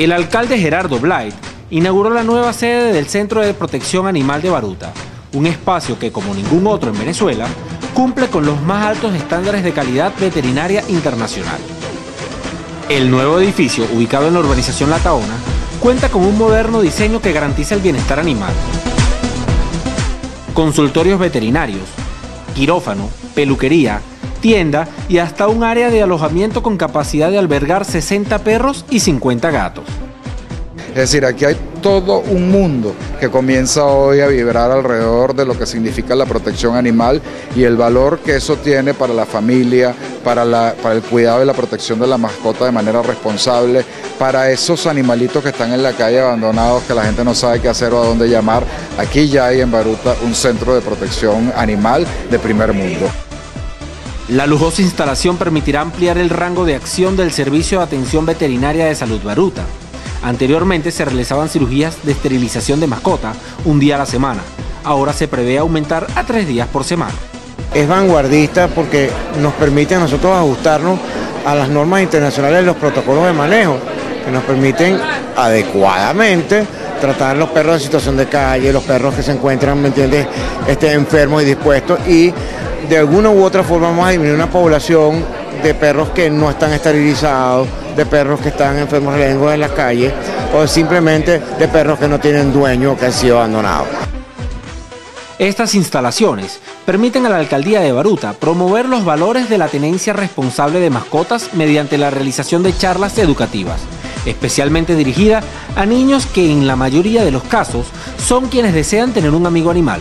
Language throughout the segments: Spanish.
El alcalde Gerardo Blight inauguró la nueva sede del Centro de Protección Animal de Baruta, un espacio que, como ningún otro en Venezuela, cumple con los más altos estándares de calidad veterinaria internacional. El nuevo edificio, ubicado en la urbanización La Taona, cuenta con un moderno diseño que garantiza el bienestar animal. Consultorios veterinarios, quirófano, peluquería, tienda y hasta un área de alojamiento con capacidad de albergar 60 perros y 50 gatos. Es decir, aquí hay todo un mundo que comienza hoy a vibrar alrededor de lo que significa la protección animal y el valor que eso tiene para la familia, para el cuidado y la protección de la mascota de manera responsable, para esos animalitos que están en la calle abandonados, que la gente no sabe qué hacer o a dónde llamar. Aquí ya hay en Baruta un centro de protección animal de primer mundo. La lujosa instalación permitirá ampliar el rango de acción del Servicio de Atención Veterinaria de Salud Baruta. Anteriormente se realizaban cirugías de esterilización de mascota un día a la semana. Ahora se prevé aumentar a 3 días por semana. Es vanguardista porque nos permite a nosotros ajustarnos a las normas internacionales de los protocolos de manejo, que nos permiten adecuadamente tratar los perros en situación de calle, los perros que se encuentran, ¿me entiendes?, enfermos y dispuestos, y de alguna u otra forma vamos a disminuir una población de perros que no están esterilizados, de perros que están enfermos de lengua en la calle, o simplemente de perros que no tienen dueño o que han sido abandonados. Estas instalaciones permiten a la Alcaldía de Baruta promover los valores de la tenencia responsable de mascotas mediante la realización de charlas educativas, especialmente dirigidas a niños que en la mayoría de los casos son quienes desean tener un amigo animal.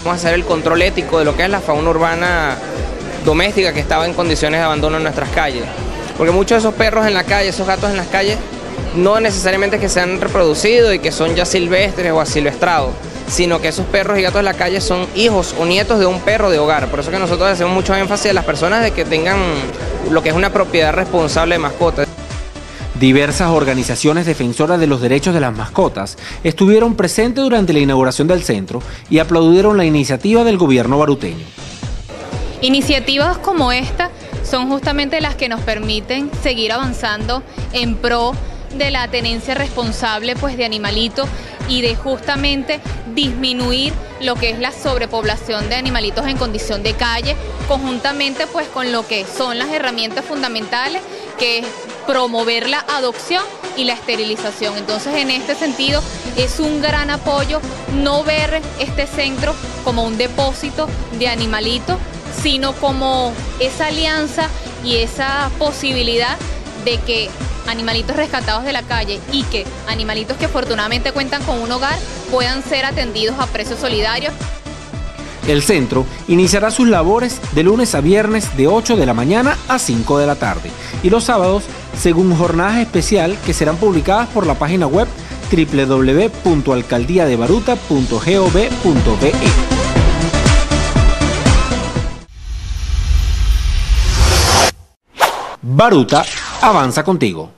Vamos a hacer el control ético de lo que es la fauna urbana doméstica que estaba en condiciones de abandono en nuestras calles. Porque muchos de esos perros en la calle, esos gatos en las calles, no necesariamente que se han reproducido y que son ya silvestres o asilvestrados, sino que esos perros y gatos de la calle son hijos o nietos de un perro de hogar. Por eso que nosotros hacemos mucho énfasis a las personas de que tengan lo que es una propiedad responsable de mascotas. Diversas organizaciones defensoras de los derechos de las mascotas estuvieron presentes durante la inauguración del centro y aplaudieron la iniciativa del gobierno baruteño. Iniciativas como esta son justamente las que nos permiten seguir avanzando en pro de la tenencia responsable de animalitos y de justamente disminuir lo que es la sobrepoblación de animalitos en condición de calle, conjuntamente con lo que son las herramientas fundamentales, que es promover la adopción y la esterilización. Entonces, en este sentido, es un gran apoyo no ver este centro como un depósito de animalitos, sino como esa alianza y esa posibilidad de que animalitos rescatados de la calle y que animalitos que afortunadamente cuentan con un hogar puedan ser atendidos a precios solidarios. El centro iniciará sus labores de lunes a viernes de 8 de la mañana a 5 de la tarde y los sábados según jornadas especiales que serán publicadas por la página web www.alcaldiadebaruta.gov.be. Baruta avanza contigo.